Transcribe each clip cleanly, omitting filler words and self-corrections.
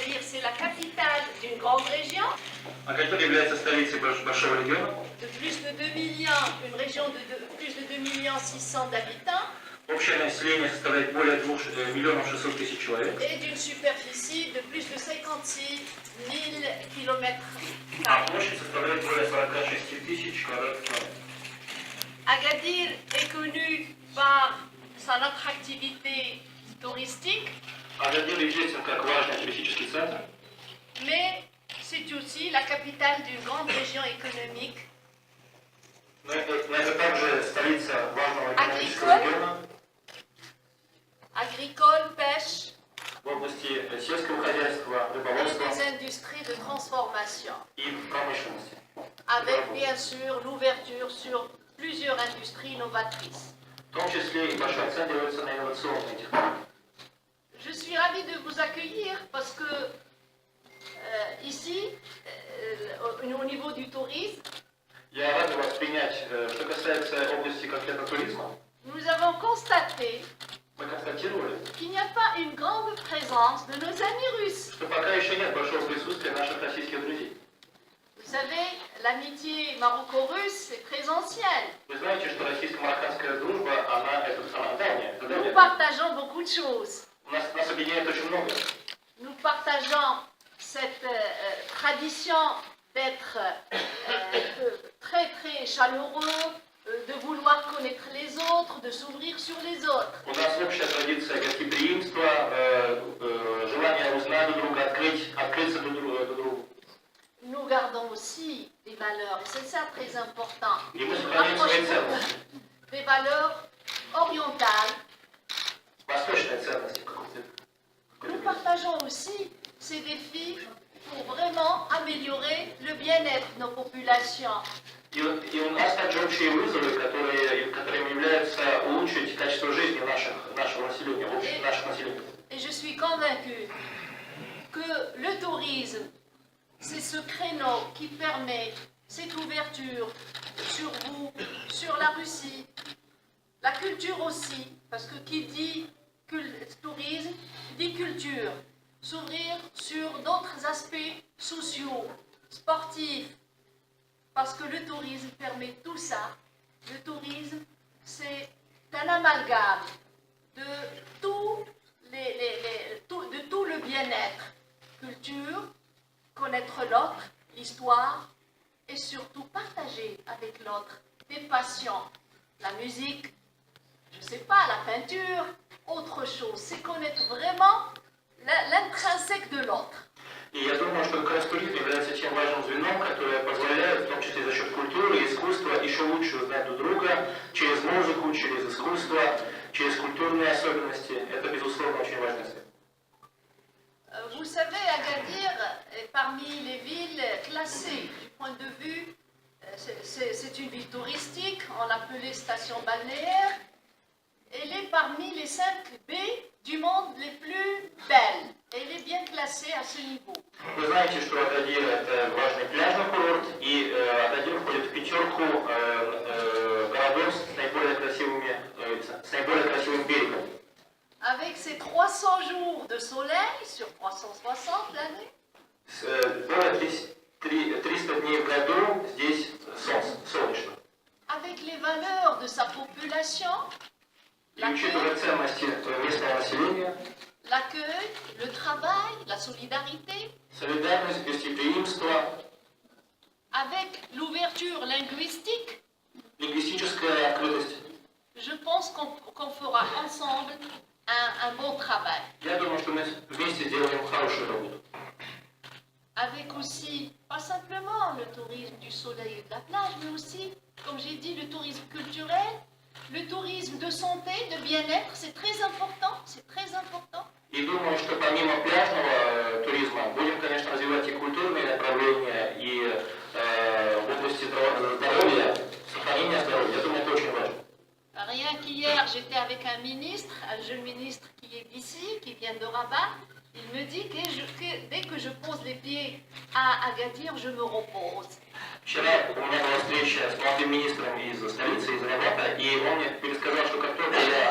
Agadir, c'est la capitale d'une grande région. Агадир является столицей большого региона. De plus de 2 millions, une région de plus de 2 millions 600 d'habitants. Общее население составляет более 2 миллионов 600 тысяч человек. Et d'une superficie de plus de 56 000 km². А площадь составляет более 46 тысяч квадратных километров. Agadir est connu par son attractivité touristique, Агадир известен как важный туристический центр, mais c'est aussi la capitale d'une grande région économique. но это также столица важного экономического региона Agricole, pêche в области сельского хозяйства, et рыболовства des industries de transformation, и промышленности. avec bien sûr l'ouverture sur plusieurs industries novatrices. В том числе и большой акцент делается на инновационные технологии. Je suis ravie de vous accueillir parce que ici, au niveau du tourisme, Я рад вас принять. Что касается области конкретно туризма, nous avons constaté мы констатировали, qu'il n'y a pas une grande présence de nos amis russes. что пока еще нет большого присутствия наших российских друзей. Vous savez, l'amitié maroco-russe est très ancienne. Вы знаете, что российско-марокканская дружба, она давняя. Nous partageons beaucoup de choses. Нас объединяет очень много. Nous partageons cette tradition d'être très très chaleureux, de vouloir connaître les autres, de s'ouvrir sur les autres. У нас общая традиция гостеприимства, желание узнать друг друга, открыться друг другу. Nous gardons aussi des valeurs, et c'est ça très important. И мы сохраняем свои ценности. Des valeurs orientales. Восточные ценности. Nous partageons aussi ces défis pour vraiment améliorer le bien-être de nos populations. И у нас также общие вызовы, которыми являются улучшить качество жизни нашего населения, наших населения. Et je suis convaincue que le tourisme, c'est ce créneau qui permet cette ouverture sur vous, sur la Russie, la culture aussi, parce que qui dit tourisme dit culture, s'ouvrir sur d'autres aspects sociaux, sportifs, parce que le tourisme permet tout ça. Le tourisme, c'est un amalgame de tout le bien-être, culture, connaître l'autre, l'histoire, et surtout partager avec l'autre des passions, la musique, je ne sais pas, la peinture, autre chose. C'est connaître vraiment l'intrinsèque de l'autre. И я думаю, что как раз туризм является тем важным звеном, которое позволяет, в том числе за счет культуры и искусства, еще лучше узнать друг друга через музыку, через искусство, через культурные особенности. Это, безусловно, очень важный аспект. Vous savez, Agadir est parmi les villes classées du point de vue, c'est une ville touristique, on l'appelait station balnéaire. Elle est parmi les 5 baies du monde les plus belles. Elle est bien classée à ce niveau. Вы знаете, что Агадир – это важный пляжный курорт, и Агадир входит в пятерку городов с наиболее красивым берегом. Avec ses 300 jours de soleil sur 360 l'année. Более 300 дней в году здесь солнечно. Avec les valeurs de sa population. И учитывая ценности местного населения, l'accueil, le travail, la solidarité, солидарность, гостеприимство, avec l'ouverture linguistique, лингвистическая открытость. Je pense qu'on fera ensemble un bon travail. Я думаю, что мы вместе сделаем хорошую работу. Avec aussi, pas simplement le tourisme du soleil et de la plage, mais aussi, comme j'ai dit, le tourisme culturel, le tourisme de santé, de bien-être, c'est très important, c'est très important. И думаю, что помимо пляжного туризма будем, конечно, развивать и культурные направления, и в области здоровья, сохранения здоровья. Я думаю, это очень важно. Rien qu'hier, j'étais avec un ministre, un jeune ministre qui est d'ici, qui vient de Rabat. Il me dit que dès que je pose les pieds à Agadir, je me repose. Вчера у меня была встреча с молодым министром из столицы, из Рабата, и он мне пересказал, что как только я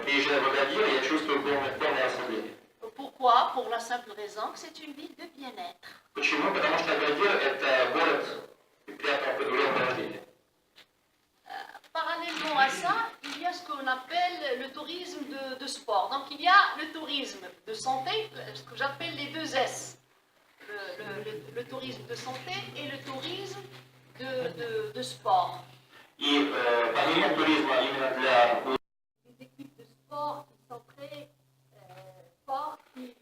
приезжаю в Агадир, я чувствую полное расслабление. Pourquoi? Pour la simple raison que c'est une ville de bien-être. Почему? Потому что Агадир это город приятного рождения. Parallèlement à ça, il y a ce qu'on appelle le tourisme de sport. Donc il y a le tourisme de santé, ce que j'appelle les deux S. Le tourisme de santé et le tourisme de sport. И помимо туризма именно для Des équipes de sport qui sont très fortes, qui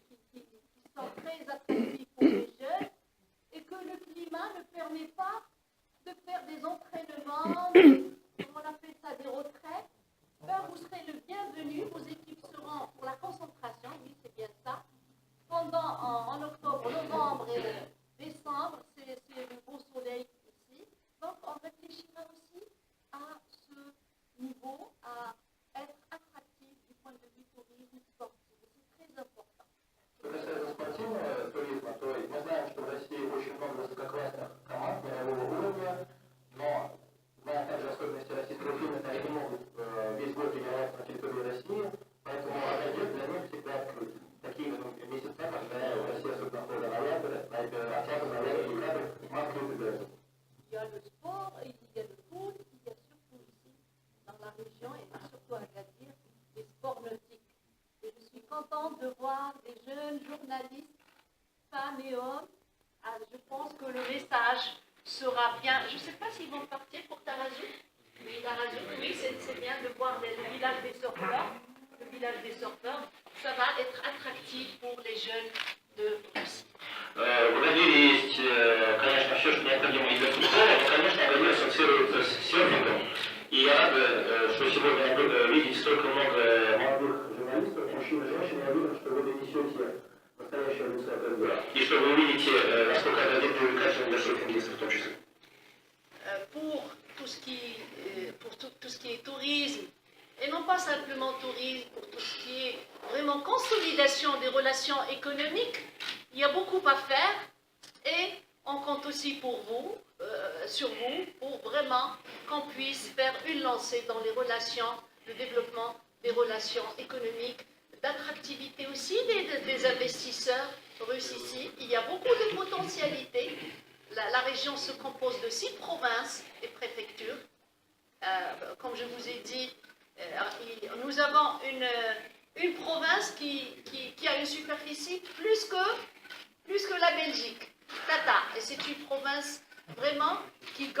sont très attractives pour les jeunes, et que le climat ne permet pas de faire des entraînements, comment on appelle ça, des retraites. Ben, vous serez le bienvenu, vos équipes seront pour la concentration, oui c'est bien ça, pendant en octobre, novembre et décembre, c'est le beau soleil ici. Donc on réfléchira aussi à ce niveau, à être attractif du point de vue tourisme sportif. C'est très important. Что касается спортивного туризма, то мы знаем, что в России очень много высококлассных команд мирового уровня, но зная также особенности российского климата, они не могут весь год тренироваться на территории России, поэтому Агадир для них всегда открыт. Такие месяца, когда в России, особенно в ноябрь, октябрь, ноябрь, декабрь, мы открыты для этого. Il y a le sport, il y a le foot, il y a surtout ici, dans la région et surtout à Agadir, les sports nautiques. Et je suis contente de voir des jeunes journalistes, femmes et hommes. Ah, je pense que le message sera bien. Je ne sais pas s'ils vont partir pour Tarazout. Oui, Tarazout, oui, c'est bien de voir le village des surfeurs. Le village des surfeurs, ça va être attractif pour les jeunes de Russie. В Агадире есть, конечно, все, что необходимо и для футбола, но, конечно, Агадир ассоциируется с серфингом. И я рад, что сегодня видеть столько много молодых журналистов, мужчин и женщин. Я уверен, что вы донесете настоящее лицо Агадира. И что вы увидите, насколько Агадир привлекательный для серфингистов в том числе. Pour tout ce qui est tourisme, et non pas simplement tourisme, pour tout ce qui est vraiment consolidation des relations économiques, il y a beaucoup à faire et on compte aussi pour vous, sur vous, pour vraiment qu'on puisse faire une lancée dans les relations, le développement des relations économiques, d'attractivité aussi des investisseurs russes ici. Il y a beaucoup de potentialités. La région se compose de 6 provinces et préfectures. Comme je vous ai dit, nous avons une province qui a une superficie plus que la Belgique, Tata. Et c'est une province vraiment qui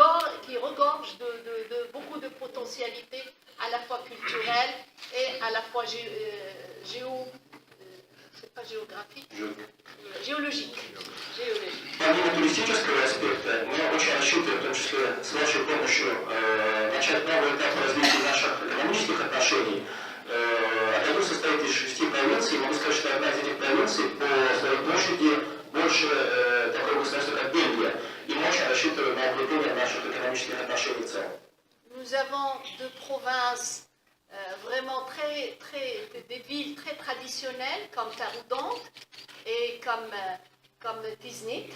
regorge de beaucoup de potentialités, à la fois culturelles et à la fois géologique. Помимо туристического аспекта, мы очень рассчитываем, в том числе с вашей помощью, начать новый этап развития наших экономических отношений. Агадир состоит из 6 провинций. Могу сказать, что одна из этих провинций по своей площади больше такого государства, как Бельгия. И мы очень рассчитываем на укрепление наших экономических отношений в целом. Nous avons 2 provinces vraiment des villes très traditionnelles comme Taroudant et comme Tiznit.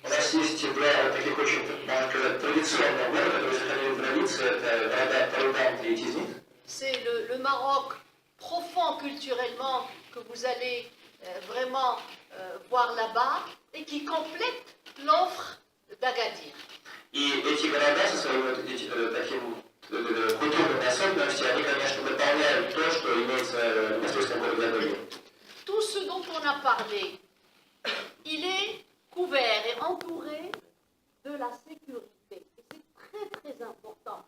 У нас есть два таких очень, можно сказать, традиционных города, которые сохранили в традиции. Это города Тарудант и Тизнит. C'est le Maroc profond culturellement que vous allez vraiment voir là-bas et qui complète l'offre d'Agadir. И эти города со своим таким культурными особенностями, они, конечно, дополняют то, что имеется в московском городе Агадир. Tout ce dont on a parlé, il est couvert et entouré de la sécurité. Et c'est très très important.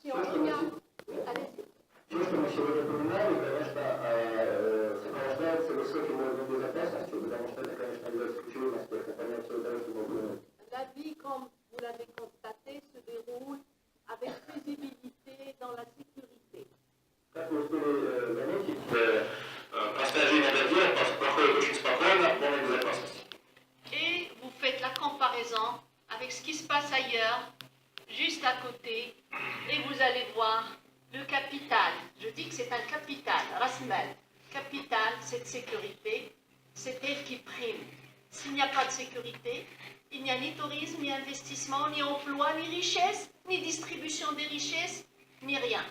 Si on regarde, allez-y. Все, что мы сегодня упоминали, конечно, сопровождается высоким уровнем безопасности, потому что это, конечно, является ключевым аспектом понятия того, что мы упомянули. La vie, comme vous l'avez constaté, se déroule avec paisibilité dans la sécurité. Как вы успели заметить, простая жизнь Агадира проходит очень спокойно, в полной безопасности. Et vous faites la comparaison avec ce qui se passe ailleurs, juste à côté, et vous allez voir le capital. Je dis que c'est un capital, Rasmal. Capital, cette sécurité, c'est elle qui prime. S'il n'y a pas de sécurité, il n'y a ni tourisme, ni investissement, ni emploi, ni richesse, ni distribution des richesses, ni rien.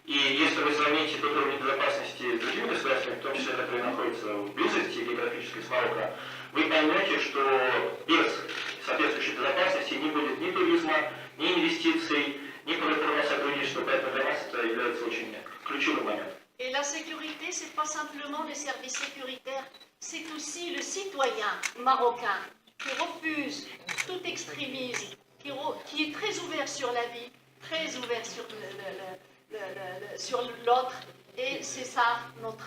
И если вы сравните тот уровень безопасности с другими государствами, в том числе, которые находятся в близости географической с Марокко, вы поймете, что без соответствующей безопасности не будет ни туризма, ни инвестиций, ни культурного сотрудничества. Поэтому для нас это является очень ключевым моментом. Et la sécurité, c'est pas simplement les services sécuritaires, c'est aussi le citoyen marocain qui refuse tout extrémisme, qui est très ouvert sur la vie, très ouvert sur l'autre. Et c'est ça notre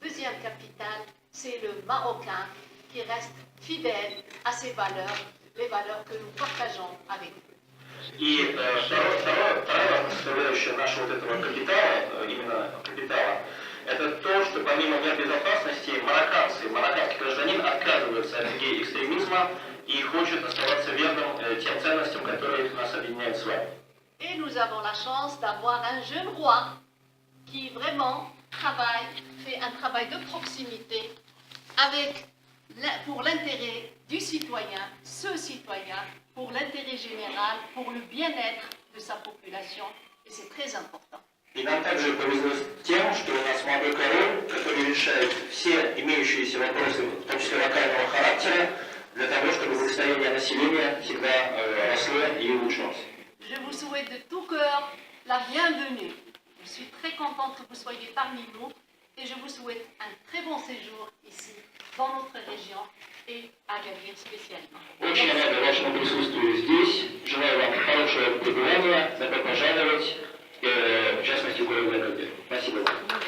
deuxième capitale, c'est le Marocain qui reste fidèle à ses valeurs, les valeurs que nous partageons avec vous. И вторая составляющая нашего вот этого капитала, именно капитала, это то, что помимо мер безопасности марокканский гражданин отказывается от идеи экстремизма и хочет оставаться верным тем ценностям, которые нас объединяют с вами. Et nous avons la chance d'avoir un jeune roi qui vraiment fait un travail de proximité pour l'intérêt du citoyen, pour l'intérêt général, pour le bien-être de sa population, et c'est très important. И нам также повезло с тем, что у нас молодой король, который решает все имеющиеся вопросы, в том числе локального характера, для того, чтобы благосостояние населения всегда росло и улучшалось. Je vous souhaite de tout cœur la bienvenue. Je suis très contente que vous soyez parmi nous et je vous souhaite un très bon séjour ici, dans notre région et à Agadir spécialement. Очень рада вашему присутствию здесь. Желаю вам хорошего пребывания. Добро пожаловать, в частности, в город Agadir. Спасибо вам.